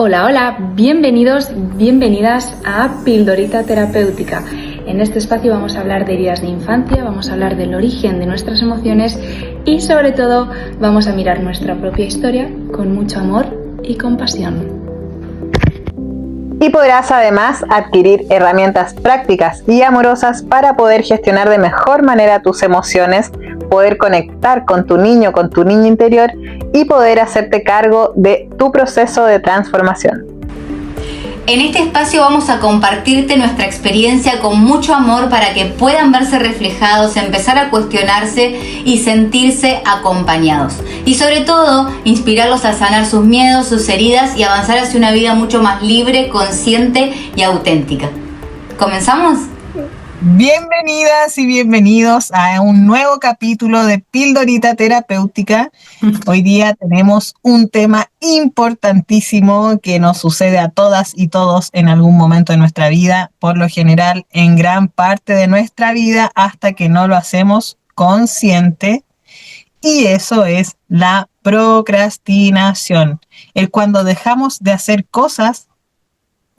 Hola, hola, bienvenidos, bienvenidas a Pildorita Terapéutica. En este espacio vamos a hablar de heridas de infancia, vamos a hablar del origen de nuestras emociones y sobre todo vamos a mirar nuestra propia historia con mucho amor y compasión. Y podrás además adquirir herramientas prácticas y amorosas para poder gestionar de mejor manera tus emociones, poder conectar con tu niño, con tu niña interior y poder hacerte cargo de tu proceso de transformación. En este espacio vamos a compartirte nuestra experiencia con mucho amor para que puedan verse reflejados, empezar a cuestionarse y sentirse acompañados. Y sobre todo, inspirarlos a sanar sus miedos, sus heridas y avanzar hacia una vida mucho más libre, consciente y auténtica. ¿Comenzamos? Bienvenidas y bienvenidos a un nuevo capítulo de Pildorita Terapéutica. Hoy día tenemos un tema importantísimo que nos sucede a todas y todos en algún momento de nuestra vida, por lo general en gran parte de nuestra vida hasta que no lo hacemos consciente, y eso es la procrastinación. El cuando dejamos de hacer cosas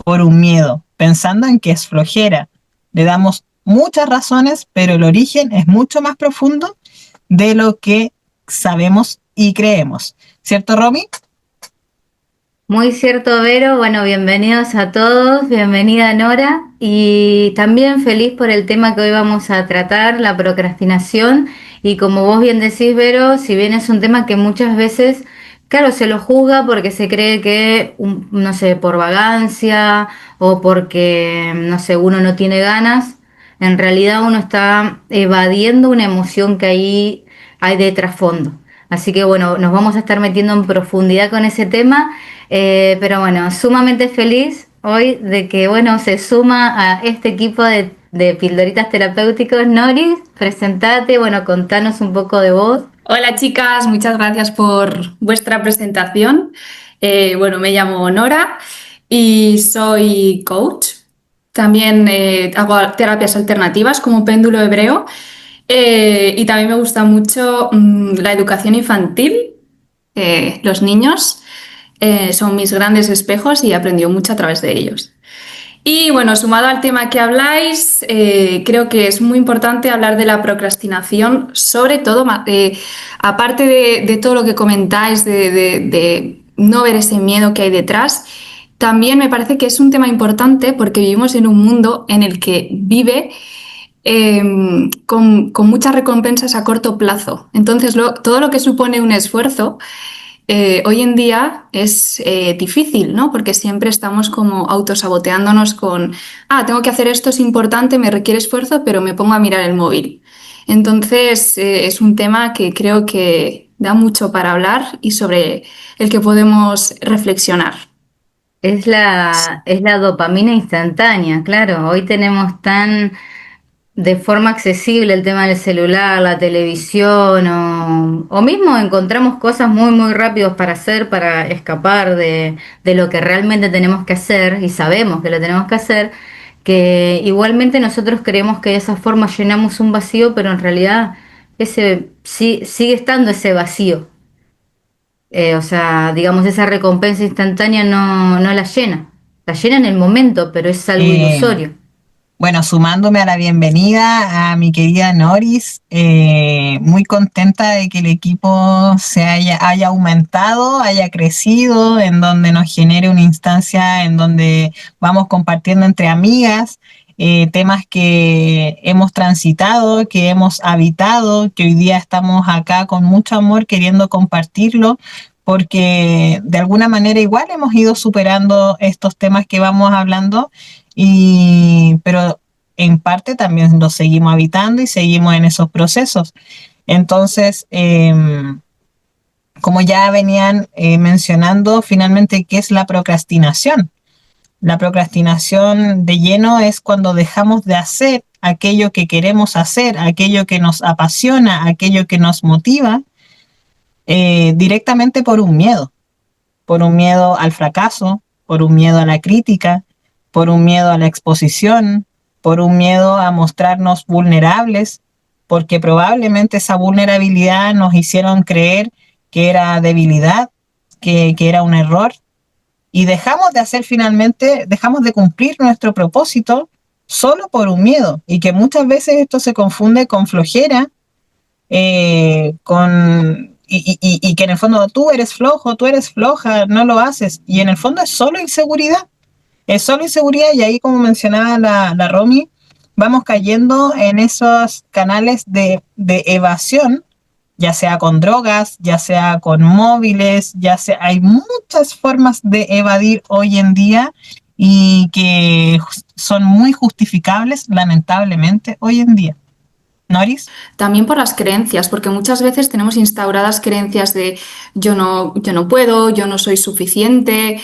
por un miedo, pensando en que es flojera. Le damos muchas razones, pero el origen es mucho más profundo de lo que sabemos y creemos. ¿Cierto, Romy? Muy cierto, Vero. Bueno, bienvenidos a todos, bienvenida Nora, y también feliz por el tema que hoy vamos a tratar, la procrastinación. Y como vos bien decís, Vero, si bien es un tema que muchas veces, claro, se lo juzga porque se cree que, no sé, por vagancia o porque, no sé, uno no tiene ganas, en realidad uno está evadiendo una emoción que ahí hay de trasfondo. Así que bueno, nos vamos a estar metiendo en profundidad con ese tema, pero bueno, sumamente feliz hoy de que bueno, se suma a este equipo de Pildoritas Terapéuticos. Noris, presentate, bueno, contanos un poco de vos. Hola chicas, muchas gracias por vuestra presentación. Bueno, me llamo Nora y soy coach. También hago terapias alternativas como péndulo hebreo y también me gusta mucho la educación infantil. Los niños son mis grandes espejos y he aprendido mucho a través de ellos. Y bueno, sumado al tema que habláis, creo que es muy importante hablar de la procrastinación, sobre todo, aparte de todo lo que comentáis, de no ver ese miedo que hay detrás. También me parece que es un tema importante porque vivimos en un mundo en el que vive con muchas recompensas a corto plazo. Entonces, todo lo que supone un esfuerzo hoy en día es difícil, ¿no? Porque siempre estamos como autosaboteándonos con, tengo que hacer esto, es importante, me requiere esfuerzo, pero me pongo a mirar el móvil. Entonces, es un tema que creo que da mucho para hablar y sobre el que podemos reflexionar. Es la dopamina instantánea, claro. Hoy tenemos tan de forma accesible el tema del celular, la televisión, o mismo encontramos cosas muy, muy rápidos para hacer, para escapar de lo que realmente tenemos que hacer y sabemos que lo tenemos que hacer, que igualmente nosotros creemos que de esa forma llenamos un vacío, pero en realidad sigue estando ese vacío. O sea, digamos, esa recompensa instantánea no la llena en el momento, pero es algo ilusorio. Bueno, sumándome a la bienvenida a mi querida Noris, muy contenta de que el equipo haya aumentado, haya crecido, en donde nos genere una instancia en donde vamos compartiendo entre amigas temas que hemos transitado, que hemos habitado, que hoy día estamos acá con mucho amor queriendo compartirlo, porque de alguna manera igual hemos ido superando estos temas que vamos hablando, pero en parte también los seguimos habitando y seguimos en esos procesos. Entonces, como ya venían mencionando, finalmente, ¿qué es la procrastinación? La procrastinación de lleno es cuando dejamos de hacer aquello que queremos hacer, aquello que nos apasiona, aquello que nos motiva, directamente por un miedo al fracaso, por un miedo a la crítica, por un miedo a la exposición, por un miedo a mostrarnos vulnerables, porque probablemente esa vulnerabilidad nos hicieron creer que era debilidad, que era un error. y dejamos de cumplir nuestro propósito solo por un miedo, y que muchas veces esto se confunde con flojera, y que en el fondo tú eres flojo, tú eres floja, no lo haces, y en el fondo es solo inseguridad, y ahí, como mencionaba la Romy, vamos cayendo en esos canales de evasión, ya sea con drogas, ya sea con móviles, hay muchas formas de evadir hoy en día y que son muy justificables, lamentablemente, hoy en día. ¿Noris? También por las creencias, porque muchas veces tenemos instauradas creencias de yo no puedo, yo no soy suficiente,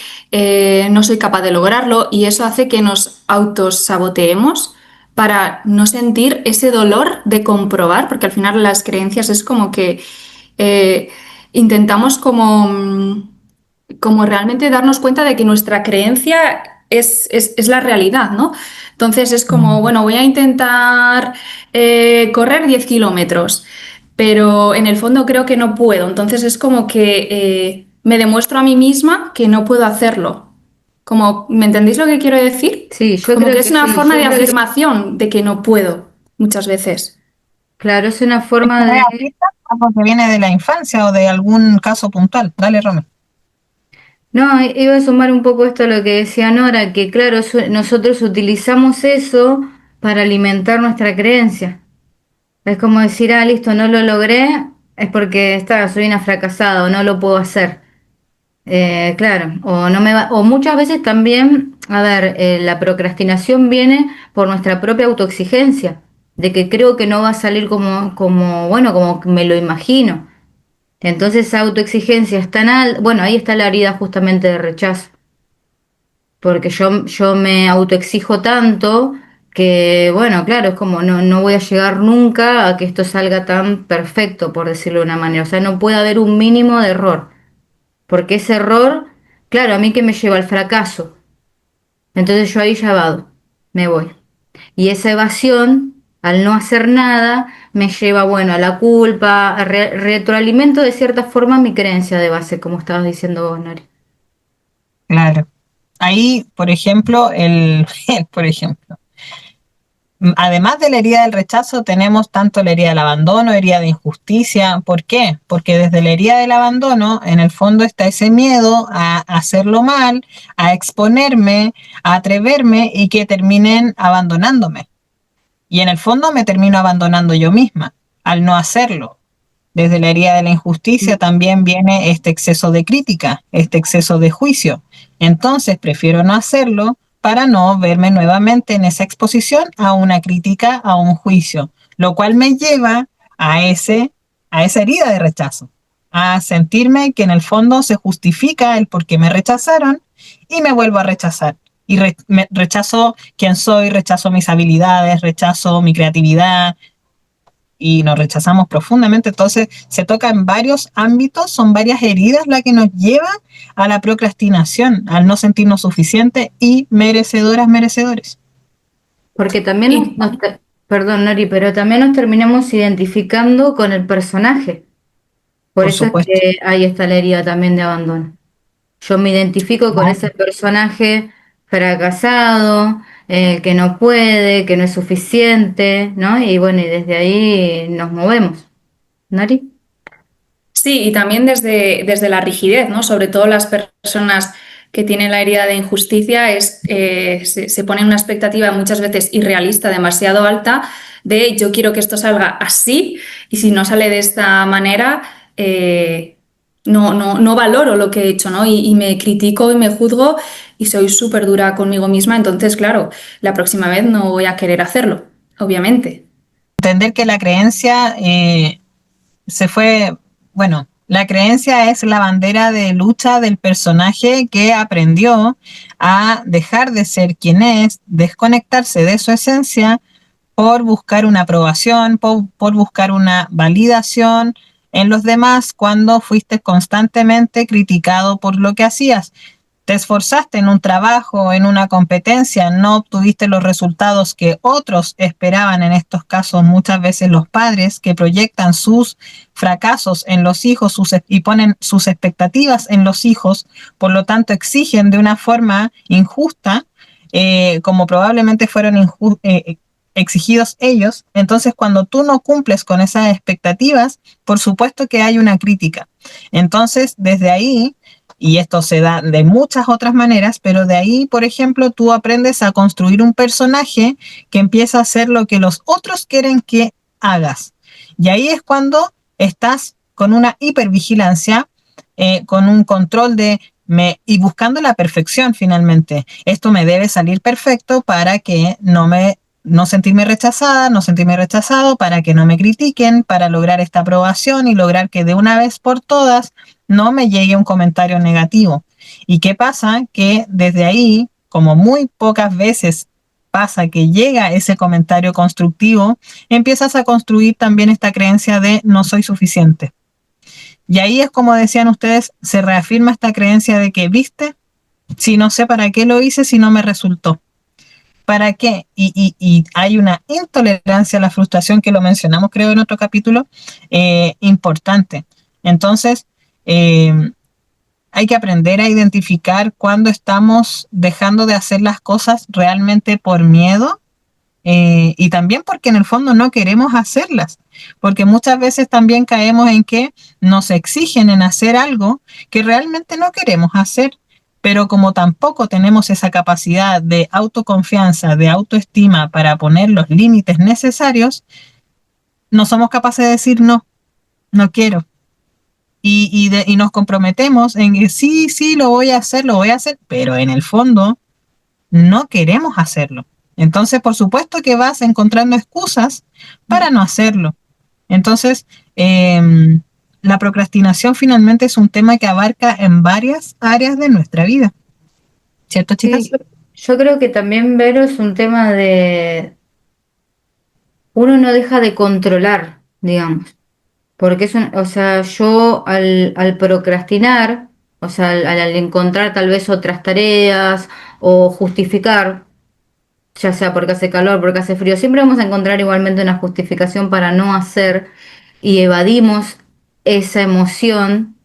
no soy capaz de lograrlo, y eso hace que nos autosaboteemos para no sentir ese dolor de comprobar, porque al final las creencias es como que eh, intentamos como realmente darnos cuenta de que nuestra creencia es la realidad, ¿no? Entonces es como, bueno, voy a intentar correr 10 kilómetros, pero en el fondo creo que no puedo. Entonces es como que me demuestro a mí misma que no puedo hacerlo. Como, ¿me entendéis lo que quiero decir? Sí, yo Como creo que que es una sí, forma de afirmación de que no puedo muchas veces. claro, es una ¿Es forma de... realista? Algo que viene de la infancia o de algún caso puntual. Dale, Romy. No, iba a sumar un poco esto a lo que decía Nora, que claro, nosotros utilizamos eso para alimentar nuestra creencia. Es como decir, ah, listo, no lo logré, es porque soy una fracasada o no lo puedo hacer. Claro, o no me va, o muchas veces también, a ver, la procrastinación viene por nuestra propia autoexigencia, de que creo que no va a salir bueno, como me lo imagino. Entonces esa autoexigencia es tan alta, bueno, ahí está la herida justamente de rechazo, porque yo me autoexijo tanto que, bueno, claro, es como no voy a llegar nunca a que esto salga tan perfecto, por decirlo de una manera. O sea, no puede haber un mínimo de error, porque ese error, claro, a mí que me lleva al fracaso. Entonces yo ahí ya evado, me voy. Y esa evasión, al no hacer nada, me lleva, bueno, a la culpa, retroalimento de cierta forma mi creencia de base, como estabas diciendo vos, Nori. Claro. Ahí, por ejemplo, por ejemplo, además de la herida del rechazo, tenemos tanto la herida del abandono, herida de injusticia. ¿Por qué? Porque desde la herida del abandono, en el fondo está ese miedo a hacerlo mal, a exponerme, a atreverme y que terminen abandonándome. Y en el fondo me termino abandonando yo misma al no hacerlo. Desde la herida de la injusticia también viene este exceso de crítica, este exceso de juicio. Entonces prefiero no hacerlo para no verme nuevamente en esa exposición a una crítica, a un juicio, lo cual me lleva a esa herida de rechazo, a sentirme que en el fondo se justifica el por qué me rechazaron y me vuelvo a rechazar. Y rechazo quién soy, rechazo mis habilidades, rechazo mi creatividad, y nos rechazamos profundamente. Entonces se toca en varios ámbitos, son varias heridas las que nos llevan a la procrastinación, al no sentirnos suficientes y merecedoras, merecedores. Porque también Y perdón, Nori, pero también nos terminamos identificando con el personaje. Por Por eso es supuesto. que ahí está la herida también de abandono. Yo me identifico con ese personaje fracasado, que no puede, que no es suficiente, ¿no? Y bueno, y desde ahí nos movemos. ¿Nori? sí, y también desde la rigidez, ¿no? Sobre todo las personas que tienen la herida de injusticia se ponen una expectativa muchas veces irrealista, demasiado alta, de yo quiero que esto salga así, y si no sale de esta manera, no valoro lo que he hecho, ¿no? Y me critico y me juzgo y soy súper dura conmigo misma. Entonces, claro, la próxima vez no voy a querer hacerlo, obviamente. Entender que la creencia se fue, bueno, la creencia es la bandera de lucha del personaje que aprendió a dejar de ser quien es, desconectarse de su esencia por buscar una aprobación, por buscar una validación en los demás cuando fuiste constantemente criticado por lo que hacías. te esforzaste en un trabajo, en una competencia, no obtuviste los resultados que otros esperaban, en estos casos muchas veces los padres que proyectan sus fracasos en los hijos y ponen sus expectativas en los hijos, por lo tanto exigen de una forma injusta, como probablemente fueron exigidos ellos. Entonces, cuando tú no cumples con esas expectativas, por supuesto que hay una crítica. Entonces, desde ahí, y esto se da de muchas otras maneras, pero de ahí, por ejemplo, tú aprendes a construir un personaje que empieza a hacer lo que los otros quieren que hagas. Y ahí es cuando estás con una hipervigilancia, con un control y buscando la perfección finalmente. Esto me debe salir perfecto para que no sentirme rechazada, no sentirme rechazado, para que no me critiquen, para lograr esta aprobación y lograr que de una vez por todas no me llegue un comentario negativo. ¿Y qué pasa? Que desde ahí, como muy pocas veces pasa que llega ese comentario constructivo, empiezas a construir también esta creencia de no soy suficiente. Y ahí es como decían ustedes, se reafirma esta creencia de que, viste, si no sé para qué lo hice, si no me resultó. ¿Para qué? Y hay una intolerancia a la frustración que lo mencionamos, creo, en otro capítulo, importante. Entonces, hay que aprender a identificar cuando estamos dejando de hacer las cosas realmente por miedo, y también porque en el fondo no queremos hacerlas, porque muchas veces también caemos en que nos exigen en hacer algo que realmente no queremos hacer, pero como tampoco tenemos esa capacidad de autoconfianza, de autoestima para poner los límites necesarios, no somos capaces de decir no, no quiero. Y nos comprometemos en que sí, lo voy a hacer, pero en el fondo no queremos hacerlo. Entonces, por supuesto que vas encontrando excusas para no hacerlo. Entonces, la procrastinación finalmente es un tema que abarca en varias áreas de nuestra vida. ¿Cierto, chicas? Sí, yo creo que también, Vero, es un tema de uno no deja de controlar, digamos, porque o sea, yo al procrastinar, o sea, al encontrar tal vez otras tareas o justificar, ya sea porque hace calor, porque hace frío, siempre vamos a encontrar igualmente una justificación para no hacer y evadimos esa emoción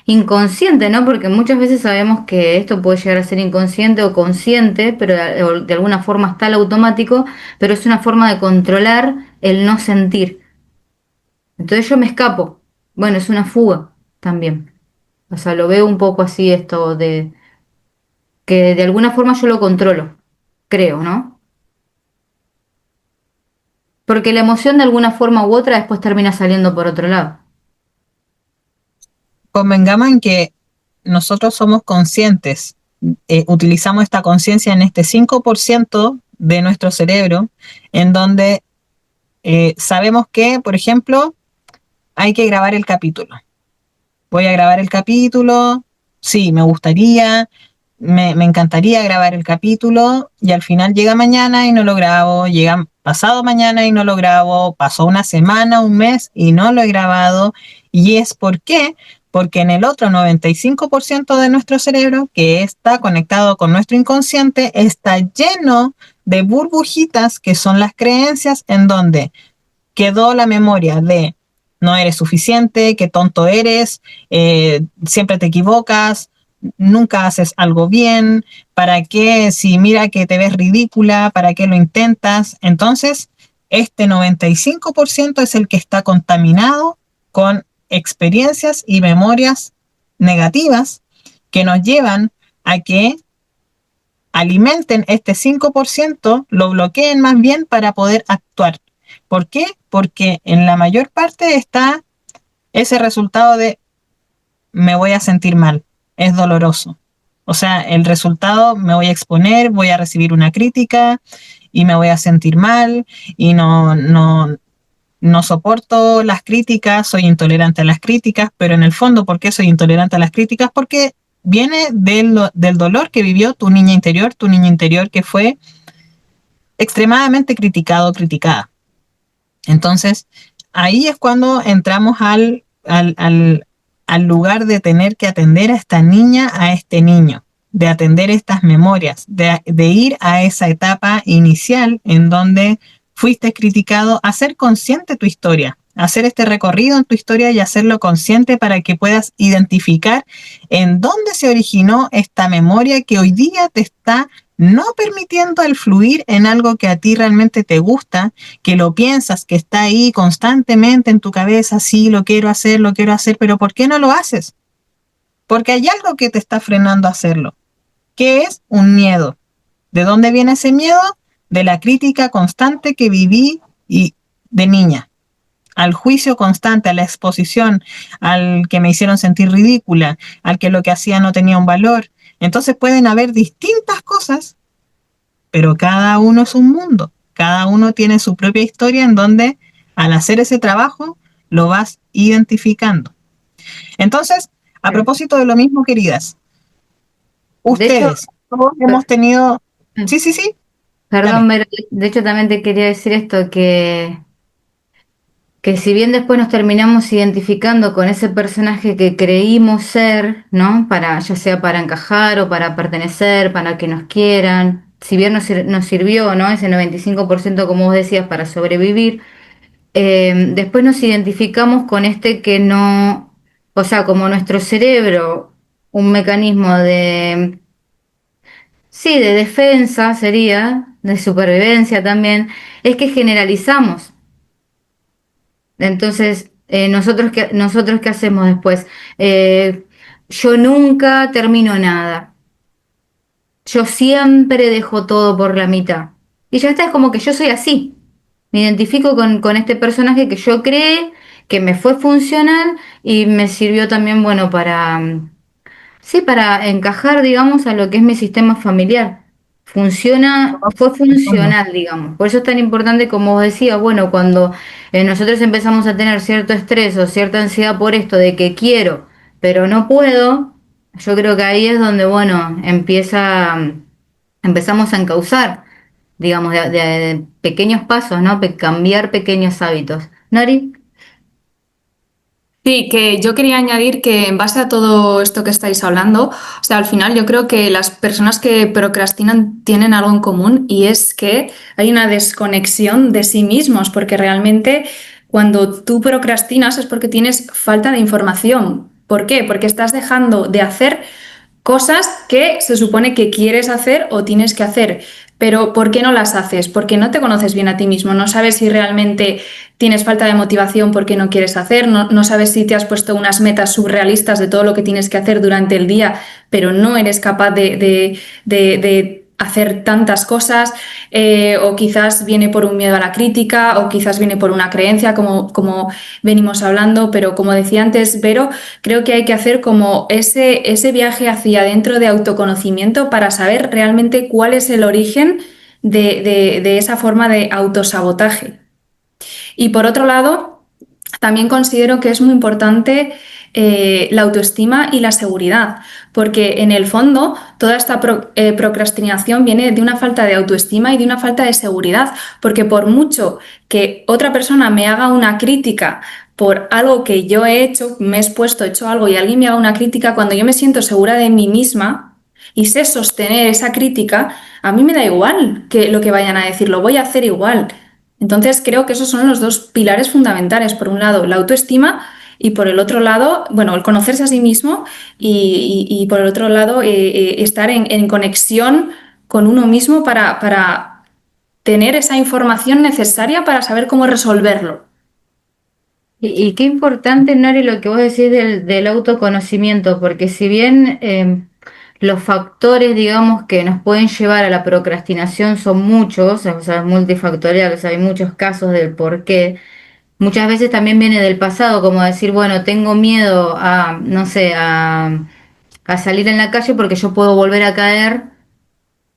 inconsciente, ¿no? Porque muchas veces sabemos que esto puede llegar a ser inconsciente o consciente, pero de alguna forma está el automático, pero es una forma de controlar el no sentir. Entonces yo me escapo. Bueno, es una fuga también. O sea, lo veo un poco así esto de que de alguna forma yo lo controlo, creo, ¿no? Porque la emoción de alguna forma u otra después termina saliendo por otro lado. Convengamos en que nosotros somos conscientes, utilizamos esta conciencia en este 5% de nuestro cerebro, en donde sabemos que, por ejemplo, hay que grabar el capítulo. Voy a grabar el capítulo, sí, me gustaría, me encantaría grabar el capítulo, y al final llega mañana y no lo grabo, llega pasado mañana y no lo grabo, pasó una semana, un mes y no lo he grabado. ¿Y es por qué? Porque en el otro 95% de nuestro cerebro, que está conectado con nuestro inconsciente, está lleno de burbujitas que son las creencias, en donde quedó la memoria de no eres suficiente, qué tonto eres, siempre te equivocas, nunca haces algo bien, ¿para qué? Si mira que te ves ridícula, ¿para qué lo intentas? Entonces, este 95% es el que está contaminado con experiencias y memorias negativas que nos llevan a que alimenten este 5%, lo bloqueen más bien para poder actuar. ¿Por qué? Porque en la mayor parte está ese resultado de me voy a sentir mal, es doloroso. O sea, el resultado, me voy a exponer, voy a recibir una crítica y me voy a sentir mal y no soporto las críticas, soy intolerante a las críticas, pero en el fondo, ¿por qué soy intolerante a las críticas? Porque viene del dolor que vivió tu niño interior que fue extremadamente criticado o criticada. Entonces, ahí es cuando entramos al lugar de tener que atender a esta niña, a este niño. de atender estas memorias, de ir a esa etapa inicial en donde fuiste criticado, hacer consciente tu historia, hacer este recorrido en tu historia y hacerlo consciente para que puedas identificar en dónde se originó esta memoria que hoy día te está no permitiendo el fluir en algo que a ti realmente te gusta, que lo piensas, que está ahí constantemente en tu cabeza, sí, lo quiero hacer, pero ¿por qué no lo haces? Porque hay algo que te está frenando a hacerlo, que es un miedo. ¿De dónde viene ese miedo? De la crítica constante que viví y de niña, al juicio constante, a la exposición, al que me hicieron sentir ridícula, al que lo que hacía no tenía un valor. Entonces pueden haber distintas cosas, pero cada uno es un mundo, cada uno tiene su propia historia en donde al hacer ese trabajo lo vas identificando. Entonces, a propósito de lo mismo, queridas, ustedes, todos hemos tenido... Sí. Perdón, Vero, de hecho también te quería decir esto, que si bien después nos terminamos identificando con ese personaje que creímos ser, ¿no? Para, ya sea para encajar o para pertenecer, para que nos quieran, si bien nos sirvió, ¿no? Ese 95%, como vos decías, para sobrevivir, después nos identificamos con este que no, o sea, como nuestro cerebro, un mecanismo de, sí, de defensa sería, de supervivencia también, es que generalizamos. Entonces, nosotros qué hacemos después? Yo nunca termino nada. Yo siempre dejo todo por la mitad. Y ya está, es como que yo soy así. Me identifico con este personaje que yo creé, que me fue funcional y me sirvió también, bueno, para, sí, para encajar, digamos, a lo que es mi sistema familiar. Fue funcional, digamos. Por eso es tan importante, como vos decías, bueno, cuando nosotros empezamos a tener cierto estrés o cierta ansiedad por esto de que quiero, pero no puedo, yo creo que ahí es donde, bueno, empezamos a encauzar, digamos, de pequeños pasos, ¿no? Cambiar pequeños hábitos. Nori. Sí, que yo quería añadir que en base a todo esto que estáis hablando, o sea, al final yo creo que las personas que procrastinan tienen algo en común y es que hay una desconexión de sí mismos, porque realmente cuando tú procrastinas es porque tienes falta de información. ¿Por qué? Porque estás dejando de hacer cosas que se supone que quieres hacer o tienes que hacer. Pero ¿por qué no las haces? Porque no te conoces bien a ti mismo, no sabes si realmente tienes falta de motivación porque no quieres hacer, no sabes si te has puesto unas metas surrealistas de todo lo que tienes que hacer durante el día, pero no eres capaz de hacer tantas cosas, o quizás viene por un miedo a la crítica, o quizás viene por una creencia, como venimos hablando, pero como decía antes Vero, creo que hay que hacer como ese viaje hacia adentro de autoconocimiento para saber realmente cuál es el origen de esa forma de autosabotaje. Y por otro lado, también considero que es muy importante la autoestima y la seguridad, porque en el fondo toda esta procrastinación viene de una falta de autoestima y de una falta de seguridad, porque por mucho que otra persona me haga una crítica por algo que yo he hecho, me he expuesto, he hecho algo y alguien me haga una crítica, cuando yo me siento segura de mí misma y sé sostener esa crítica, a mí me da igual que lo que vayan a decir, lo voy a hacer igual. Entonces creo que esos son los dos pilares fundamentales. Por un lado, la autoestima y por el otro lado, bueno, el conocerse a sí mismo y por el otro lado, estar en conexión con uno mismo para tener esa información necesaria para saber cómo resolverlo. Y qué importante, Nori, lo que vos decís del autoconocimiento, porque si bien los factores, digamos, que nos pueden llevar a la procrastinación son muchos, o sea, es multifactorial, o sea, hay muchos casos del por qué. Muchas veces también viene del pasado, como decir, bueno, tengo miedo a, no sé, a salir en la calle porque yo puedo volver a caer,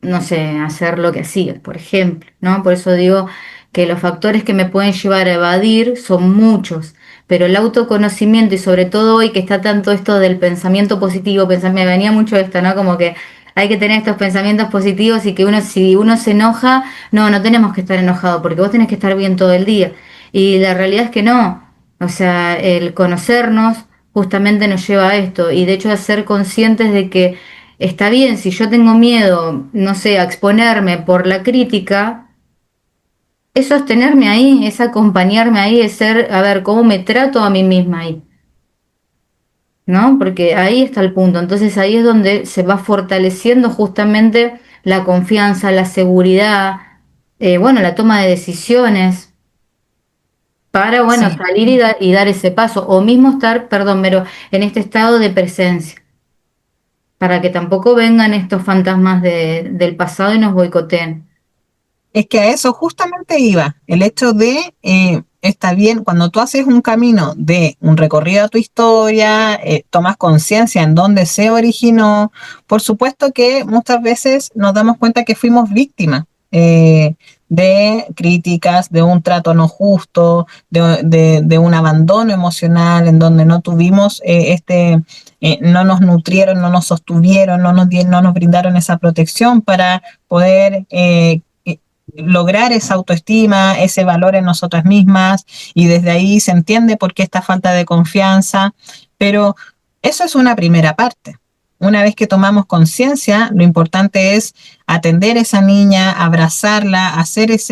no sé, hacer lo que hacía, por ejemplo, ¿no? Por eso digo que los factores que me pueden llevar a evadir son muchos, pero el autoconocimiento y sobre todo hoy que está tanto esto del pensamiento positivo, me venía mucho esto, ¿no? Como que hay que tener estos pensamientos positivos y que uno, si uno se enoja, no tenemos que estar enojado porque vos tenés que estar bien todo el día. Y la realidad es que no, o sea, el conocernos justamente nos lleva a esto y de hecho a ser conscientes de que está bien, si yo tengo miedo, no sé, a exponerme por la crítica, es sostenerme ahí, es acompañarme ahí, es ser, a ver, cómo me trato a mí misma ahí, ¿no? Porque ahí está el punto. Entonces ahí es donde se va fortaleciendo justamente la confianza, la seguridad, bueno, la toma de decisiones para, bueno, Sí. salir y dar ese paso, o mismo estar, perdón, pero en este estado de presencia, para que tampoco vengan estos fantasmas del pasado y nos boicoteen. Es que a eso justamente iba, el hecho de, está bien, cuando tú haces un camino de un recorrido a tu historia, tomas conciencia en dónde se originó, por supuesto que muchas veces nos damos cuenta que fuimos víctimas de críticas, de un trato no justo, de un abandono emocional en donde no tuvimos no nos nutrieron, no nos sostuvieron, no nos brindaron esa protección para poder lograr esa autoestima, ese valor en nosotras mismas, y desde ahí se entiende por qué esta falta de confianza, pero eso es una primera parte. Una vez que tomamos conciencia, lo importante es atender a esa niña, abrazarla,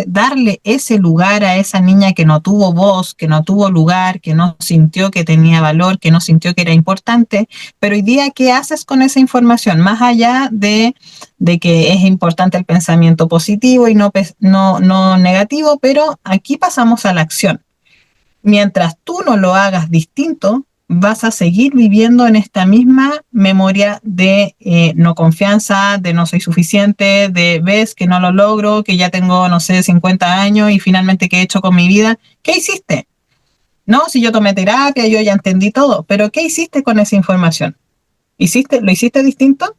darle ese lugar a esa niña que no tuvo voz, que no tuvo lugar, que no sintió que tenía valor, que no sintió que era importante. Pero hoy día, ¿qué haces con esa información? Más allá de que es importante el pensamiento positivo y no negativo, pero aquí pasamos a la acción. Mientras tú no lo hagas distinto, vas a seguir viviendo en esta misma memoria de no confianza, de no soy suficiente, de ves que no lo logro, que ya tengo, no sé, 50 años y finalmente qué he hecho con mi vida. ¿Qué hiciste? No, si yo tomé terapia, yo ya entendí todo, pero ¿qué hiciste con esa información? ¿Lo hiciste distinto?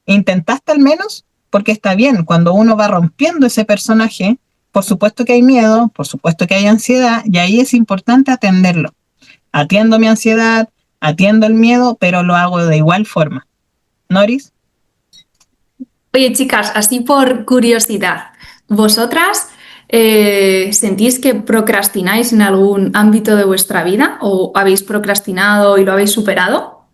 ¿Intentaste al menos? Porque está bien, cuando uno va rompiendo ese personaje, por supuesto que hay miedo, por supuesto que hay ansiedad, y ahí es importante atenderlo. Atiendo mi ansiedad, atiendo el miedo, pero lo hago de igual forma. ¿Noris? Oye, chicas, así por curiosidad, ¿vosotras sentís que procrastináis en algún ámbito de vuestra vida o habéis procrastinado y lo habéis superado?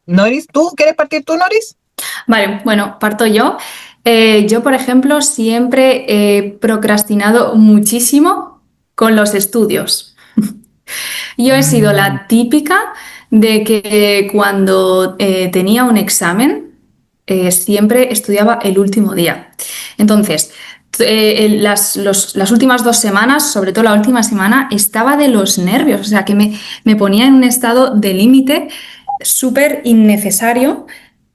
¿Noris? ¿Tú quieres partir tú, Noris? Vale, bueno, parto yo. Yo, por ejemplo, siempre he procrastinado muchísimo con los estudios. Yo he sido Mm. la típica de que cuando tenía un examen, siempre estudiaba el último día. Entonces, las últimas 2 semanas, sobre todo la última semana, estaba de los nervios, o sea, que me ponía en un estado de límite súper innecesario,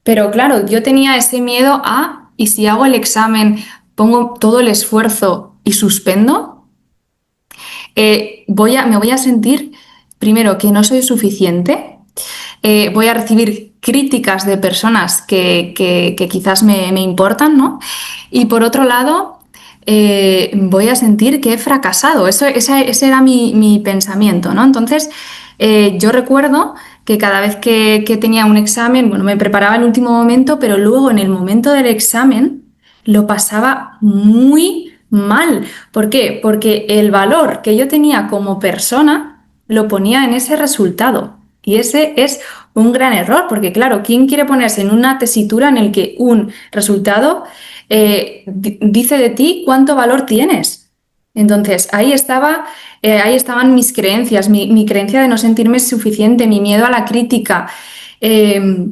pero claro, yo tenía ese miedo a, ¿y si hago el examen, pongo todo el esfuerzo y suspendo? Me voy a sentir, primero, que no soy suficiente, voy a recibir críticas de personas que quizás me importan, ¿no? Y por otro lado, voy a sentir que he fracasado. Ese era mi pensamiento, ¿no? Entonces, yo recuerdo que cada vez que tenía un examen, bueno, me preparaba en el último momento, pero luego en el momento del examen lo pasaba muy mal. ¿Por qué? Porque el valor que yo tenía como persona lo ponía en ese resultado. Y ese es un gran error, porque claro, ¿quién quiere ponerse en una tesitura en el que un resultado dice de ti cuánto valor tienes? Entonces, ahí estaban mis creencias, mi creencia de no sentirme suficiente, mi miedo a la crítica. Eh,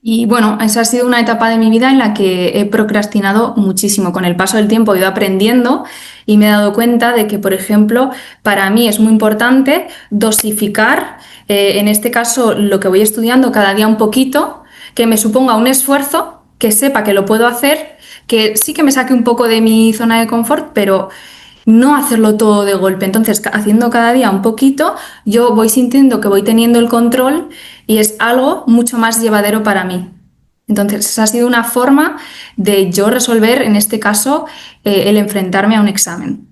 y bueno, esa ha sido una etapa de mi vida en la que he procrastinado muchísimo. Con el paso del tiempo he ido aprendiendo y me he dado cuenta de que, por ejemplo, para mí es muy importante dosificar, en este caso, lo que voy estudiando cada día un poquito, que me suponga un esfuerzo, que sepa que lo puedo hacer, que sí que me saque un poco de mi zona de confort, pero no hacerlo todo de golpe. Entonces, haciendo cada día un poquito, yo voy sintiendo que voy teniendo el control y es algo mucho más llevadero para mí. Entonces, esa ha sido una forma de yo resolver, en este caso, el enfrentarme a un examen.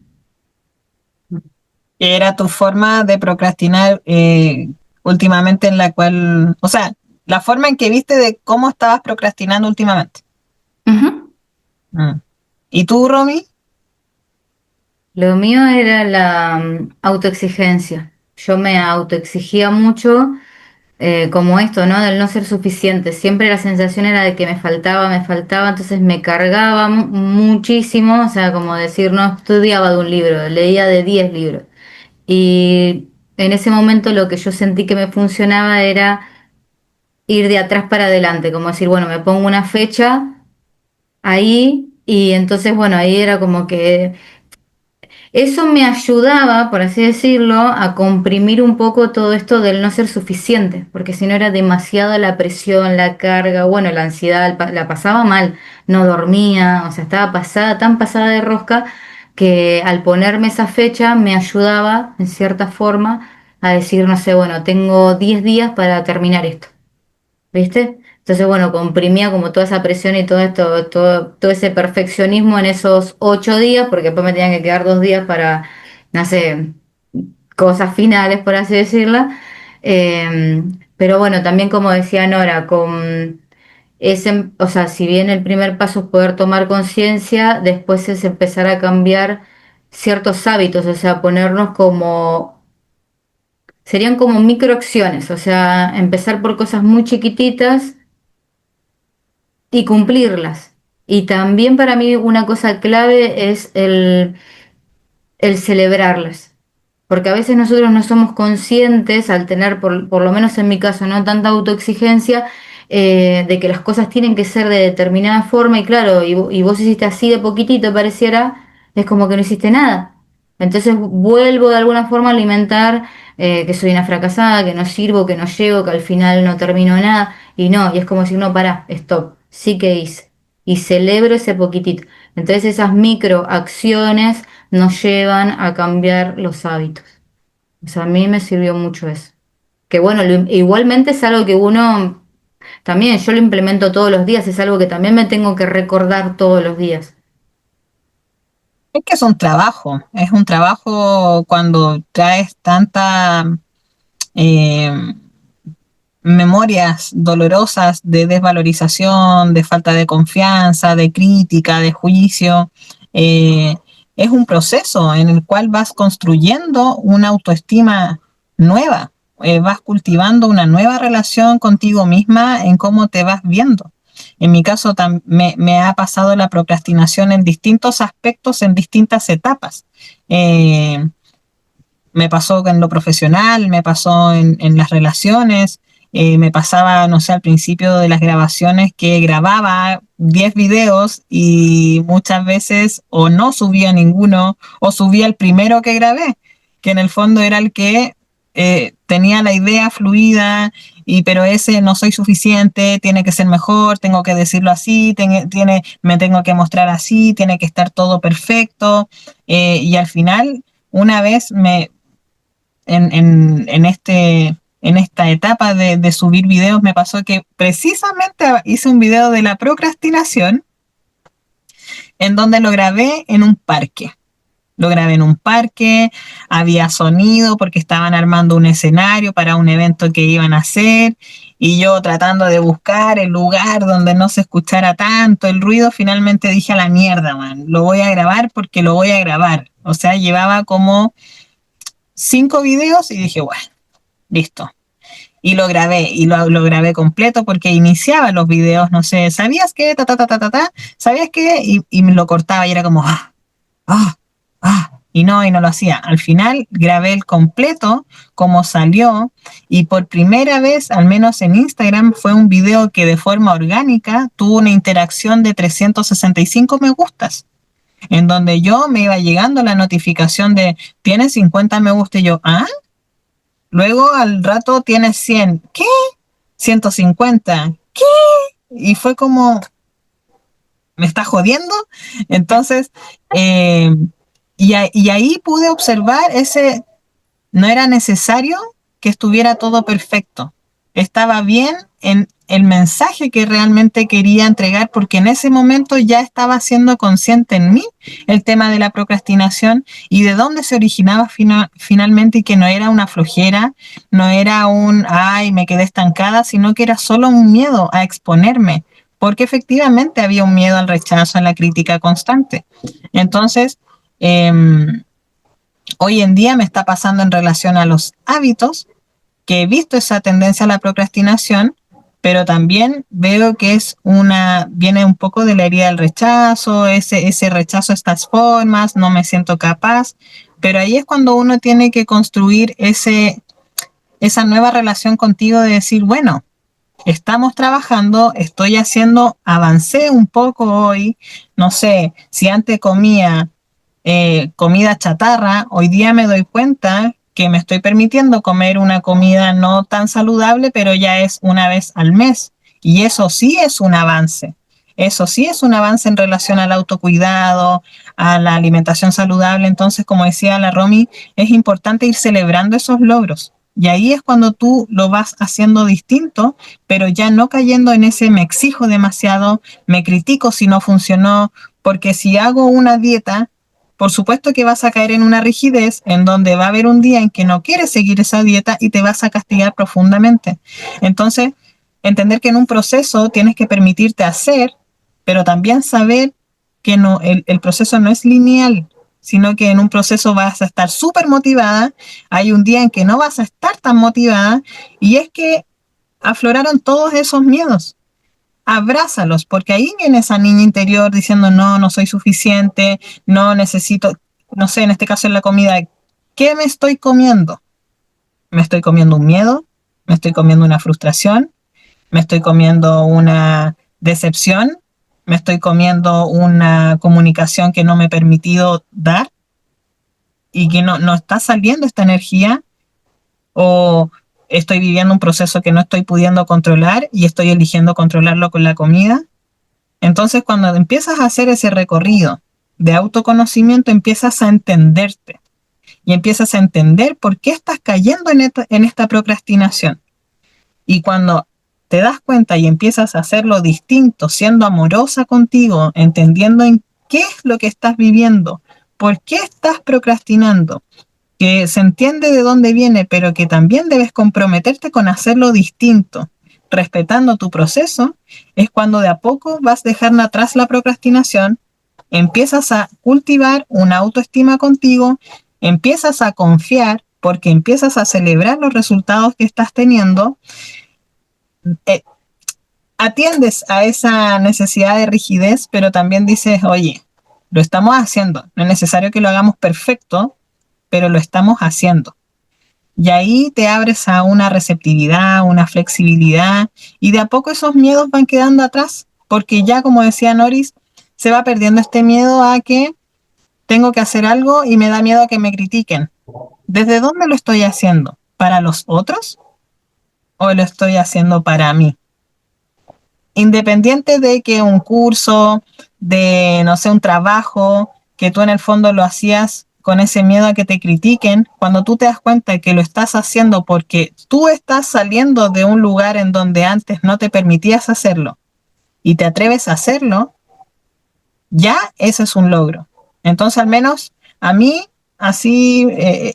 ¿Qué era tu forma de procrastinar últimamente en la cual, o sea, la forma en que viste de cómo estabas procrastinando últimamente? Ujú. Mm. ¿Y tú, Romy? Lo mío era la autoexigencia. Yo me autoexigía mucho como esto, ¿no? Del no ser suficiente. Siempre la sensación era de que me faltaba, entonces me cargaba muchísimo, o sea, como decir, no estudiaba de un libro, leía de 10 libros. Y en ese momento lo que yo sentí que me funcionaba era ir de atrás para adelante, como decir, bueno, me pongo una fecha ahí y entonces, bueno, ahí era como que eso me ayudaba, por así decirlo, a comprimir un poco todo esto del no ser suficiente, porque si no era demasiada la presión, la carga, bueno, la ansiedad, la pasaba mal, no dormía, o sea, estaba pasada, tan pasada de rosca, que al ponerme esa fecha me ayudaba, en cierta forma, a decir, no sé, bueno, tengo 10 días para terminar esto. ¿Viste? Entonces, bueno, comprimía como toda esa presión y todo esto, todo ese perfeccionismo en esos 8 días, porque después me tenían que quedar 2 días para, no sé, cosas finales, por así decirla. Pero bueno, también como decía Nora, con ese, o sea, si bien el primer paso es poder tomar conciencia, después es empezar a cambiar ciertos hábitos, o sea, ponernos como serían como microacciones, o sea, empezar por cosas muy chiquititas y cumplirlas. Y también para mí una cosa clave es el celebrarlas. Porque a veces nosotros no somos conscientes al tener, por lo menos en mi caso, no tanta autoexigencia, de que las cosas tienen que ser de determinada forma y claro, y vos hiciste así de poquitito, pareciera, es como que no hiciste nada. Entonces vuelvo de alguna forma a alimentar que soy una fracasada, que no sirvo, que no llego, que al final no termino nada. Y no, y es como si no, pará, stop, sí que hice. Y celebro ese poquitito. Entonces esas microacciones nos llevan a cambiar los hábitos. O sea, a mí me sirvió mucho eso. Que bueno, igualmente es algo que uno, también yo lo implemento todos los días, es algo que también me tengo que recordar todos los días. Es que es un trabajo cuando traes tanta eh, memorias dolorosas de desvalorización, de falta de confianza, de crítica, de juicio. Eh, es un proceso en el cual vas construyendo una autoestima nueva, vas cultivando una nueva relación contigo misma en cómo te vas viendo. En mi caso me ha pasado la procrastinación en distintos aspectos, en distintas etapas. Eh, Me pasó en lo profesional, me pasó en las relaciones, me pasaba, no sé, al principio de las grabaciones que grababa 10 videos y muchas veces o no subía ninguno o subía el primero que grabé, que en el fondo era el que tenía la idea fluida, y pero ese no soy suficiente, tiene que ser mejor, tengo que decirlo así, me tengo que mostrar así, tiene que estar todo perfecto, y al final una vez en esta etapa de subir videos me pasó que precisamente hice un video de la procrastinación en donde lo grabé en un parque. Lo grabé en un parque, había sonido porque estaban armando un escenario para un evento que iban a hacer y yo tratando de buscar el lugar donde no se escuchara tanto el ruido, finalmente dije a la mierda, man, lo voy a grabar porque lo voy a grabar. O sea, llevaba como 5 videos y dije, bueno, listo. Y lo grabé, y lo grabé completo porque iniciaba los videos, no sé, ¿sabías qué? Ta, ta, ta, ta, ta, ta, ¿sabías qué? Y me lo cortaba y era como, y no lo hacía. Al final grabé el completo como salió y por primera vez, al menos en Instagram, fue un video que de forma orgánica tuvo una interacción de 365 me gustas, en donde yo me iba llegando la notificación de, tiene 50 me gusta y yo, ¿ah? Luego al rato tienes 100. ¿Qué? 150. ¿Qué? Y fue como, ¿me está jodiendo? Entonces, y ahí pude observar no era necesario que estuviera todo perfecto. Estaba bien en el mensaje que realmente quería entregar porque en ese momento ya estaba siendo consciente en mí el tema de la procrastinación y de dónde se originaba finalmente, y que no era una flojera, no era ay, me quedé estancada, sino que era solo un miedo a exponerme, porque efectivamente había un miedo al rechazo, a la crítica constante. Entonces, hoy en día me está pasando en relación a los hábitos que he visto esa tendencia a la procrastinación, pero también veo que viene un poco de la herida del rechazo, ese rechazo a estas formas, no me siento capaz, pero ahí es cuando uno tiene que construir esa nueva relación contigo de decir, bueno, estamos trabajando, estoy haciendo, avancé un poco hoy, no sé, si antes comía comida chatarra, hoy día me doy cuenta que me estoy permitiendo comer una comida no tan saludable, pero ya es una vez al mes. Y eso sí es un avance. Eso sí es un avance en relación al autocuidado, a la alimentación saludable. Entonces, como decía la Romy, es importante ir celebrando esos logros. Y ahí es cuando tú lo vas haciendo distinto, pero ya no cayendo en ese me exijo demasiado, me critico si no funcionó, porque si hago una dieta, por supuesto que vas a caer en una rigidez en donde va a haber un día en que no quieres seguir esa dieta y te vas a castigar profundamente. Entonces, entender que en un proceso tienes que permitirte hacer, pero también saber que el proceso no es lineal, sino que en un proceso vas a estar súper motivada, hay un día en que no vas a estar tan motivada, y es que afloraron todos esos miedos. Abrázalos, porque ahí viene esa niña interior diciendo, no, no soy suficiente, no necesito, no sé, en este caso en la comida, ¿qué me estoy comiendo? ¿Me estoy comiendo un miedo? ¿Me estoy comiendo una frustración? ¿Me estoy comiendo una decepción? ¿Me estoy comiendo una comunicación que no me he permitido dar y que no está saliendo esta energía? ¿O estoy viviendo un proceso que no estoy pudiendo controlar y estoy eligiendo controlarlo con la comida? Entonces, cuando empiezas a hacer ese recorrido de autoconocimiento, empiezas a entenderte y empiezas a entender por qué estás cayendo en esta procrastinación. Y cuando te das cuenta y empiezas a hacerlo distinto, siendo amorosa contigo, entendiendo en qué es lo que estás viviendo, por qué estás procrastinando, que se entiende de dónde viene, pero que también debes comprometerte con hacerlo distinto, respetando tu proceso, es cuando de a poco vas dejando atrás la procrastinación, empiezas a cultivar una autoestima contigo, empiezas a confiar porque empiezas a celebrar los resultados que estás teniendo, eh, atiendes a esa necesidad de rigidez, pero también dices, oye, lo estamos haciendo, no es necesario que lo hagamos perfecto, pero lo estamos haciendo. Y ahí te abres a una receptividad, una flexibilidad, y de a poco esos miedos van quedando atrás, porque ya, como decía Noris, se va perdiendo este miedo a que tengo que hacer algo y me da miedo a que me critiquen. ¿Desde dónde lo estoy haciendo? ¿Para los otros o lo estoy haciendo para mí? Independiente de que un curso, de, no sé, un trabajo, que tú en el fondo lo hacías con ese miedo a que te critiquen, cuando tú te das cuenta de que lo estás haciendo porque tú estás saliendo de un lugar en donde antes no te permitías hacerlo y te atreves a hacerlo, ya ese es un logro. Entonces, al menos a mí, así he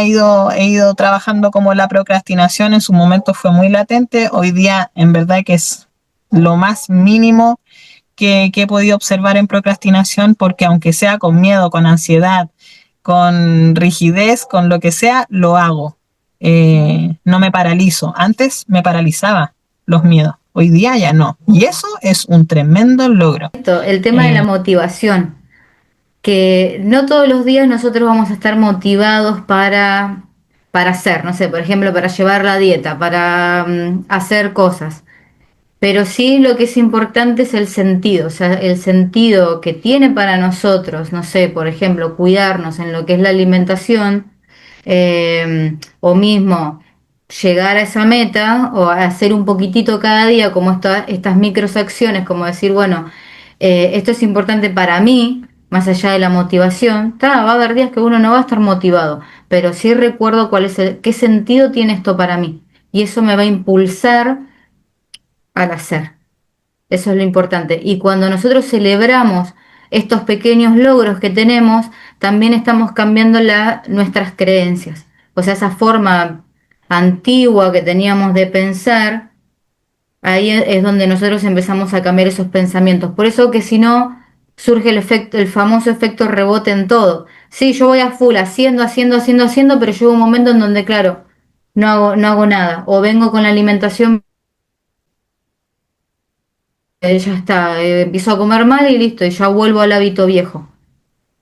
ido trabajando como la procrastinación. En su momento fue muy latente, hoy día en verdad que es lo más mínimo que he podido observar en procrastinación, porque aunque sea con miedo, con ansiedad, con rigidez, con lo que sea, lo hago. No me paralizo. Antes me paralizaba los miedos, hoy día ya no. Y eso es un tremendo logro. El tema de la motivación, que no todos los días nosotros vamos a estar motivados para hacer, no sé, por ejemplo, para llevar la dieta, para hacer cosas. Pero sí lo que es importante es el sentido, o sea, el sentido que tiene para nosotros, no sé, por ejemplo, cuidarnos en lo que es la alimentación, o mismo llegar a esa meta o hacer un poquitito cada día, como estas microacciones, como decir, bueno, esto es importante para mí, más allá de la motivación. Va a haber días que uno no va a estar motivado, pero sí recuerdo qué sentido tiene esto para mí, y eso me va a impulsar al hacer. Eso es lo importante. Y cuando nosotros celebramos estos pequeños logros que tenemos, también estamos cambiando nuestras creencias. O sea, esa forma antigua que teníamos de pensar, ahí es donde nosotros empezamos a cambiar esos pensamientos. Por eso que si no, surge el famoso efecto rebote en todo. Sí, yo voy a full, haciendo, pero llega un momento en donde, claro, no hago nada. O vengo con la alimentación, ya está, empiezo a comer mal y listo, y ya vuelvo al hábito viejo.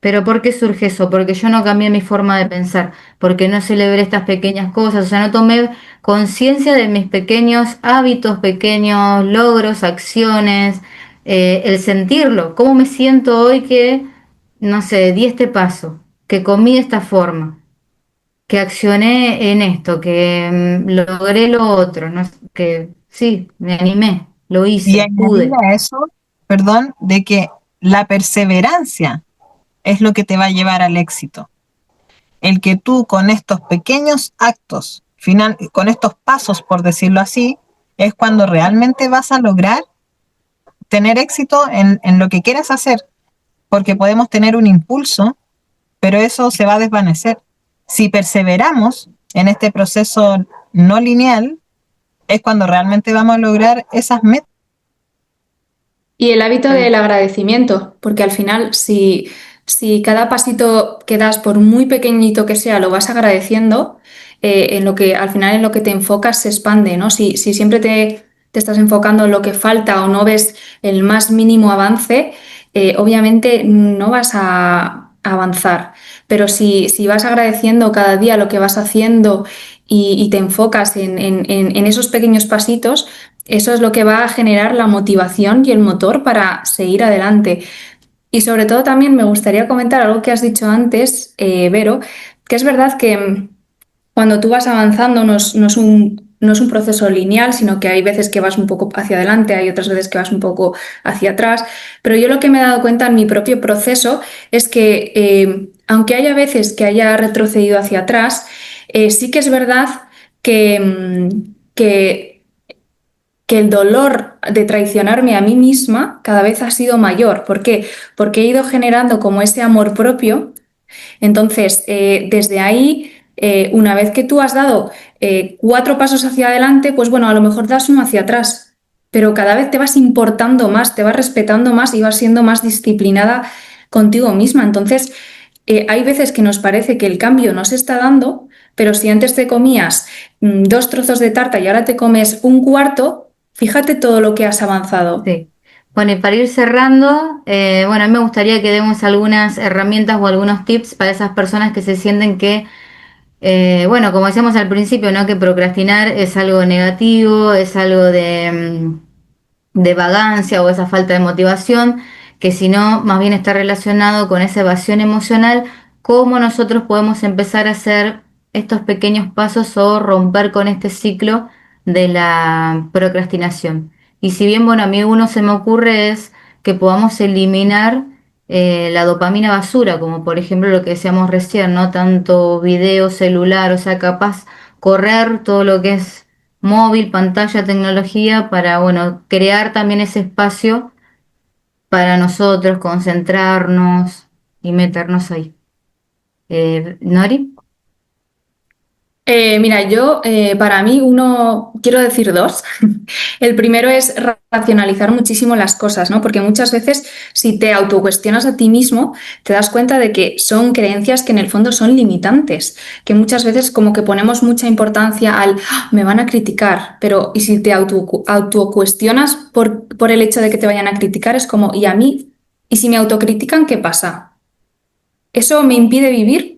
Pero ¿por qué surge eso? Porque yo no cambié mi forma de pensar, porque no celebré estas pequeñas cosas, o sea, no tomé conciencia de mis pequeños hábitos, pequeños logros, acciones, el sentirlo. ¿Cómo me siento hoy que, no sé, di este paso, que comí de esta forma, que accioné en esto, que logré lo otro, ¿no? Que sí, me animé, lo Y hice, añadir pude. a eso, perdón, de que la perseverancia es lo que te va a llevar al éxito. El que tú con estos pequeños actos, con estos pasos, por decirlo así, es cuando realmente vas a lograr tener éxito en lo que quieras hacer, porque podemos tener un impulso, pero eso se va a desvanecer. Si perseveramos en este proceso no lineal, es cuando realmente vamos a lograr esas metas. Y el hábito del agradecimiento, porque al final si cada pasito que das, por muy pequeñito que sea, lo vas agradeciendo, en lo que al final en lo que te enfocas se expande, ¿no? Si siempre te estás enfocando en lo que falta o no ves el más mínimo avance, obviamente no vas a avanzar. Pero si vas agradeciendo cada día lo que vas haciendo y te enfocas en esos pequeños pasitos, eso es lo que va a generar la motivación y el motor para seguir adelante. Y sobre todo también me gustaría comentar algo que has dicho antes, Vero, que es verdad que cuando tú vas avanzando no es un proceso lineal, sino que hay veces que vas un poco hacia adelante, hay otras veces que vas un poco hacia atrás. Pero yo lo que me he dado cuenta en mi propio proceso es que aunque haya veces que haya retrocedido hacia atrás, sí que es verdad que, que el dolor de traicionarme a mí misma cada vez ha sido mayor. ¿Por qué? Porque he ido generando como ese amor propio. Entonces, desde ahí, una vez que tú has dado 4 pasos hacia adelante, pues bueno, a lo mejor das uno hacia atrás, pero cada vez te vas importando más, te vas respetando más y vas siendo más disciplinada contigo misma. Entonces, hay veces que nos parece que el cambio no se está dando, pero si antes te comías 2 trozos de tarta y ahora te comes un cuarto, fíjate todo lo que has avanzado. Sí. Bueno, y para ir cerrando, bueno, a mí me gustaría que demos algunas herramientas o algunos tips para esas personas que se sienten que, bueno, como decíamos al principio, ¿no? Que procrastinar es algo negativo, es algo de vagancia o esa falta de motivación, que si no, más bien está relacionado con esa evasión emocional, cómo nosotros podemos empezar a hacer estos pequeños pasos o romper con este ciclo de la procrastinación. Y si bien, bueno, a mí uno se me ocurre es que podamos eliminar la dopamina basura, como por ejemplo lo que decíamos recién, ¿no? Tanto video, celular, o sea, capaz correr todo lo que es móvil, pantalla, tecnología, para, bueno, crear también ese espacio para nosotros, concentrarnos y meternos ahí. ¿Nori? Mira, yo, para mí, quiero decir dos. El primero es racionalizar muchísimo las cosas, ¿no? Porque muchas veces, si te autocuestionas a ti mismo, te das cuenta de que son creencias que en el fondo son limitantes, que muchas veces como que ponemos mucha importancia al me van a criticar, pero y si te autocuestionas por el hecho de que te vayan a criticar, es como, ¿y a mí? ¿Y si me autocritican, qué pasa? ¿Eso me impide vivir?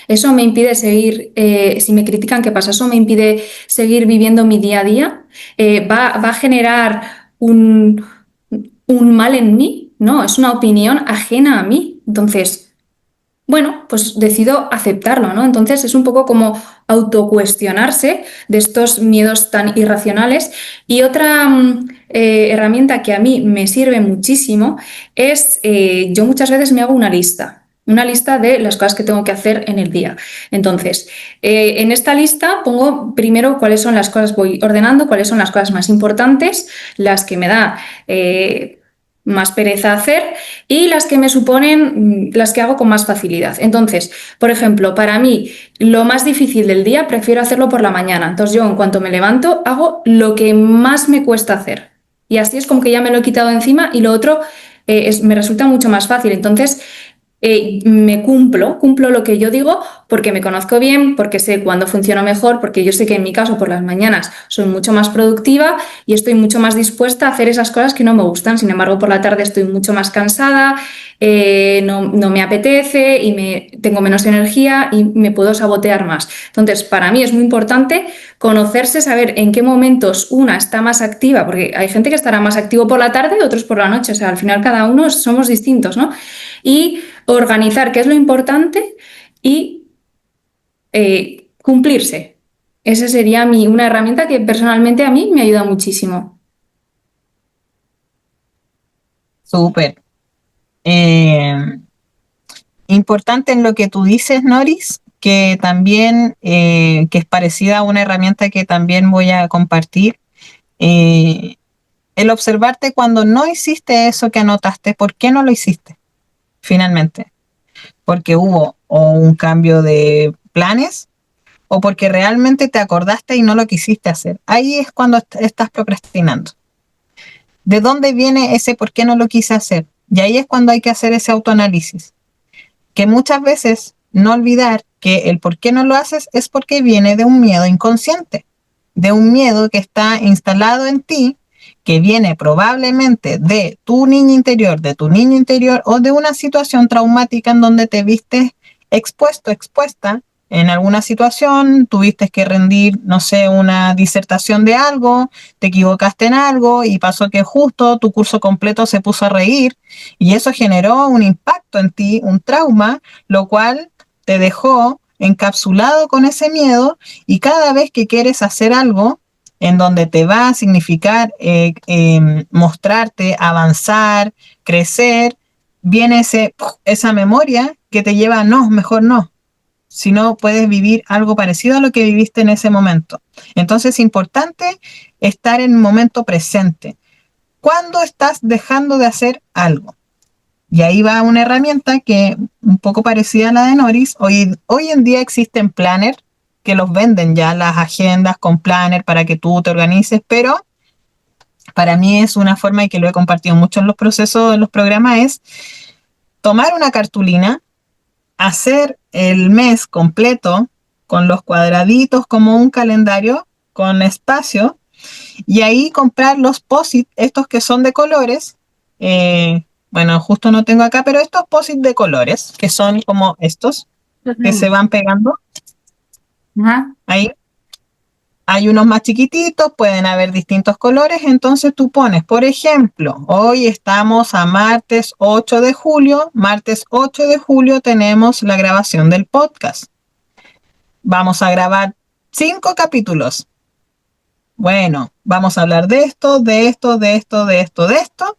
¿Eso me impide seguir, si me critican, qué pasa? ¿Eso me impide seguir viviendo mi día a día? ¿Va a generar un mal en mí? No, es una opinión ajena a mí. Entonces, bueno, pues decido aceptarlo, ¿no? Entonces es un poco como autocuestionarse de estos miedos tan irracionales. Y otra herramienta que a mí me sirve muchísimo es, yo muchas veces me hago una lista de las cosas que tengo que hacer en el día. Entonces, en esta lista pongo primero cuáles son las cosas, voy ordenando cuáles son las cosas más importantes, las que me da más pereza hacer y las que me suponen, las que hago con más facilidad. Entonces, por ejemplo, para mí lo más difícil del día prefiero hacerlo por la mañana. Entonces yo en cuanto me levanto hago lo que más me cuesta hacer. Y así es como que ya me lo he quitado de encima y lo otro me resulta mucho más fácil. Entonces, cumplo lo que yo digo porque me conozco bien, porque sé cuándo funciono mejor, porque yo sé que en mi caso por las mañanas soy mucho más productiva y estoy mucho más dispuesta a hacer esas cosas que no me gustan. Sin embargo, por la tarde estoy mucho más cansada, no me apetece y tengo menos energía y me puedo sabotear más. Entonces, para mí es muy importante conocerse, saber en qué momentos una está más activa, porque hay gente que estará más activo por la tarde y otros por la noche. O sea, al final cada uno somos distintos, ¿no? Y organizar qué es lo importante y cumplirse. Esa sería una herramienta que personalmente a mí me ayuda muchísimo. Súper. Eh, Importante en lo que tú dices, Noris, que también, que es parecida a una herramienta que también voy a compartir, eh, el observarte cuando no hiciste eso que anotaste, ¿por qué no lo hiciste finalmente? Porque hubo o un cambio de planes o porque realmente te acordaste y no lo quisiste hacer. Ahí es cuando estás procrastinando. ¿De dónde viene ese por qué no lo quise hacer? Y ahí es cuando hay que hacer ese autoanálisis. Que muchas veces no olvidar que el por qué no lo haces es porque viene de un miedo inconsciente, de un miedo que está instalado en ti, que viene probablemente de tu niño interior, de tu niño interior o de una situación traumática en donde te viste expuesto, expuesta en alguna situación, tuviste que rendir, no sé, una disertación de algo, te equivocaste en algo y pasó que justo tu curso completo se puso a reír y eso generó un impacto en ti, un trauma, lo cual te dejó encapsulado con ese miedo y cada vez que quieres hacer algo en donde te va a significar mostrarte, avanzar, crecer, viene esa memoria que te lleva a no, mejor no. Si no puedes vivir algo parecido a lo que viviste en ese momento. Entonces es importante estar en el momento presente. ¿Cuándo estás dejando de hacer algo? Y ahí va una herramienta que un poco parecida a la de Noris. Hoy en día existen planners que los venden ya, las agendas con planner para que tú te organices, pero para mí es una forma, y que lo he compartido mucho en los procesos, en los programas, es tomar una cartulina, hacer el mes completo con los cuadraditos como un calendario con espacio y ahí comprar los post-it, estos que son de colores. Bueno, justo no tengo acá, pero estos post-it de colores, que son como estos, que se van pegando. Ajá. Ahí hay unos más chiquititos, pueden haber distintos colores, entonces tú pones, por ejemplo, hoy estamos a martes 8 de julio, martes 8 de julio tenemos la grabación del podcast. Vamos a grabar 5 capítulos. Bueno, vamos a hablar de esto, de esto, de esto, de esto, de esto.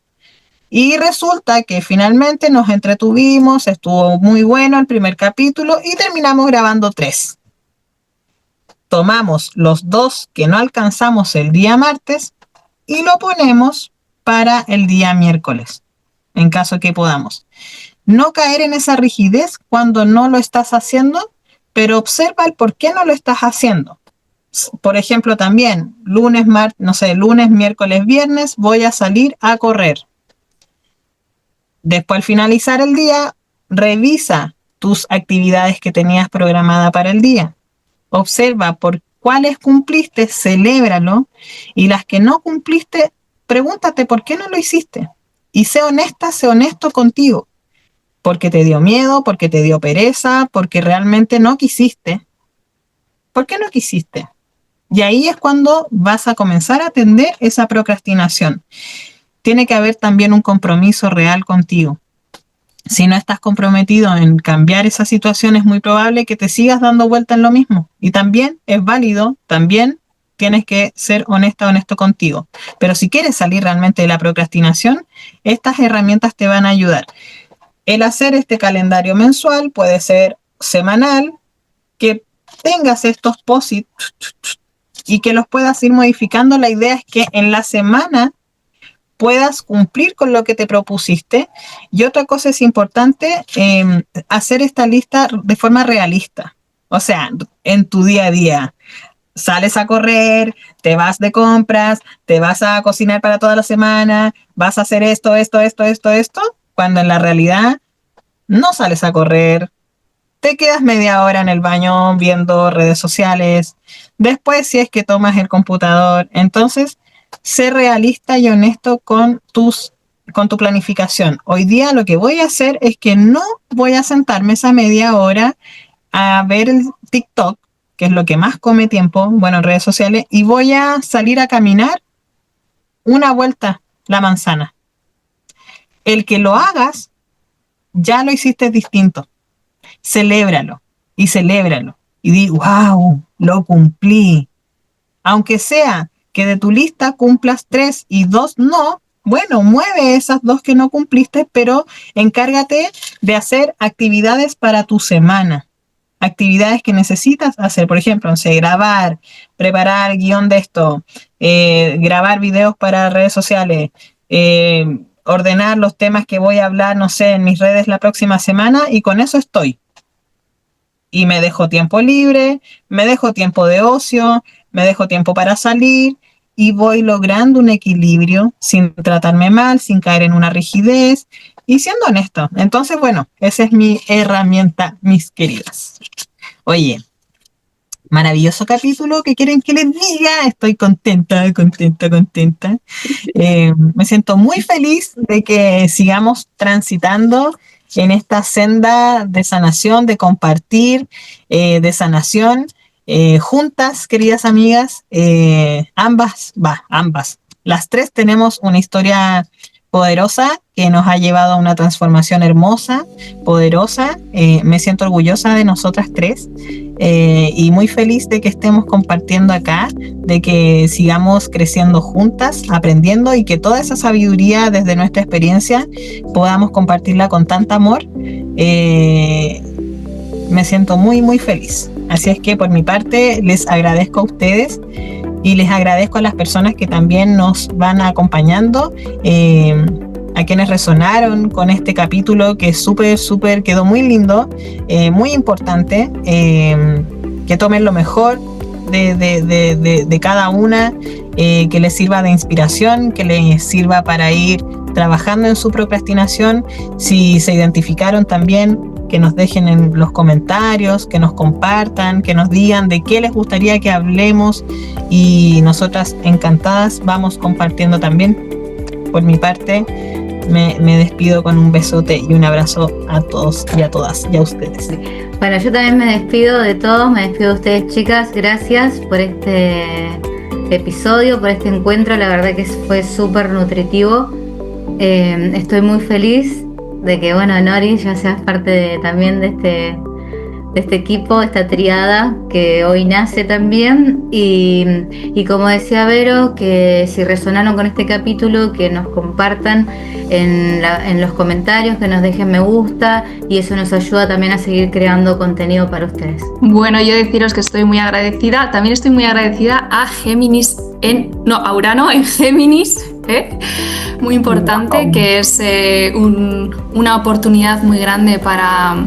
Y resulta que finalmente nos entretuvimos, estuvo muy bueno el primer capítulo y terminamos grabando 3. Tomamos los 2 que no alcanzamos el día martes y lo ponemos para el día miércoles, en caso que podamos. No caer en esa rigidez cuando no lo estás haciendo, pero observa el por qué no lo estás haciendo. Por ejemplo, también lunes, miércoles, viernes voy a salir a correr. Después, al finalizar el día, revisa tus actividades que tenías programada para el día. Observa por cuáles cumpliste, celébralo, y las que no cumpliste, pregúntate por qué no lo hiciste. Y sé honesta, sé honesto contigo. Porque te dio miedo, porque te dio pereza, porque realmente no quisiste. ¿Por qué no quisiste? Y ahí es cuando vas a comenzar a atender esa procrastinación. Tiene que haber también un compromiso real contigo. Si no estás comprometido en cambiar esa situación, es muy probable que te sigas dando vuelta en lo mismo. Y también es válido, también tienes que ser honesto contigo. Pero si quieres salir realmente de la procrastinación, estas herramientas te van a ayudar. El hacer este calendario mensual, puede ser semanal, que tengas estos post-it y que los puedas ir modificando. La idea es que en la semana puedas cumplir con lo que te propusiste. Y otra cosa es importante, hacer esta lista de forma realista. O sea, en tu día a día, sales a correr, te vas de compras, te vas a cocinar para toda la semana, vas a hacer esto, cuando en la realidad no sales a correr, te quedas media hora en el baño viendo redes sociales, después si es que tomas el computador. Entonces, sé realista y honesto con tu planificación. Hoy día lo que voy a hacer es que no voy a sentarme esa media hora a ver el TikTok, que es lo que más come tiempo, bueno, en redes sociales, y voy a salir a caminar una vuelta la manzana. El que lo hagas, ya lo hiciste distinto. Celébralo y celébralo. Y di, wow, lo cumplí. Aunque sea que de tu lista cumplas 3 y 2 no, bueno, mueve esas 2 que no cumpliste, pero encárgate de hacer actividades para tu semana. Actividades que necesitas hacer, por ejemplo, no sé, grabar, preparar guión de esto, grabar videos para redes sociales, ordenar los temas que voy a hablar, no sé, en mis redes la próxima semana, y con eso estoy. Y me dejo tiempo libre, me dejo tiempo de ocio, me dejo tiempo para salir, y voy logrando un equilibrio sin tratarme mal, sin caer en una rigidez y siendo honesto. Entonces, bueno, esa es mi herramienta, mis queridas. Oye, maravilloso capítulo, ¿qué quieren que les diga? Estoy contenta. Me siento muy feliz de que sigamos transitando en esta senda de sanación, de compartir, de sanación, juntas, queridas amigas. Ambas, las tres tenemos una historia poderosa que nos ha llevado a una transformación hermosa, poderosa. Me siento orgullosa de nosotras tres, y muy feliz de que estemos compartiendo acá, de que sigamos creciendo juntas, aprendiendo, y que toda esa sabiduría desde nuestra experiencia podamos compartirla con tanto amor. Me siento muy, muy feliz. Así es que por mi parte les agradezco a ustedes y les agradezco a las personas que también nos van acompañando, a quienes resonaron con este capítulo que súper quedó muy lindo, muy importante, que tomen lo mejor de cada una, que les sirva de inspiración, que les sirva para ir trabajando en su procrastinación. Si se identificaron también, que nos dejen en los comentarios, que nos compartan, que nos digan de qué les gustaría que hablemos, y nosotras encantadas vamos compartiendo también. Por mi parte, me despido con un besote y un abrazo a todos y a todas y a ustedes. Bueno, yo también me despido de todos, me despido de ustedes, chicas. Gracias por este episodio, por este encuentro. La verdad que fue súper nutritivo. Estoy muy feliz de que, bueno, Nori, ya seas parte también de este equipo, esta triada que hoy nace también. Y como decía Vero, que si resonaron con este capítulo, que nos compartan en los comentarios, que nos dejen me gusta, y eso nos ayuda también a seguir creando contenido para ustedes. Bueno, yo deciros que estoy muy agradecida. También estoy muy agradecida a a Urano en Géminis, muy importante, que es una oportunidad muy grande para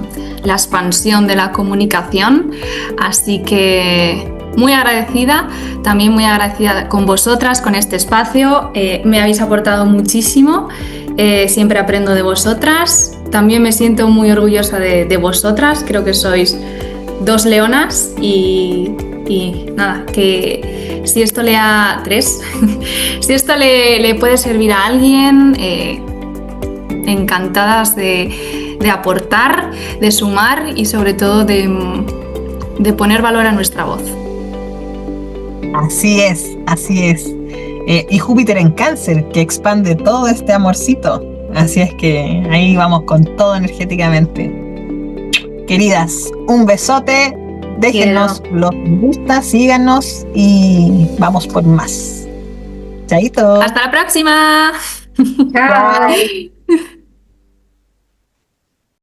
la expansión de la comunicación. Así que muy agradecida, también muy agradecida con vosotras, con este espacio. Me habéis aportado muchísimo, siempre aprendo de vosotras. También me siento muy orgullosa de vosotras, creo que sois dos leonas, y nada, que si esto si esto le puede servir a alguien, encantadas de aportar, de sumar, y sobre todo de poner valor a nuestra voz. Así es. Y Júpiter en Cáncer, que expande todo este amorcito. Así es que ahí vamos con todo energéticamente. Queridas, un besote. Déjenos los me gusta, síganos y vamos por más. Chaito. Hasta la próxima. Chao. Bye.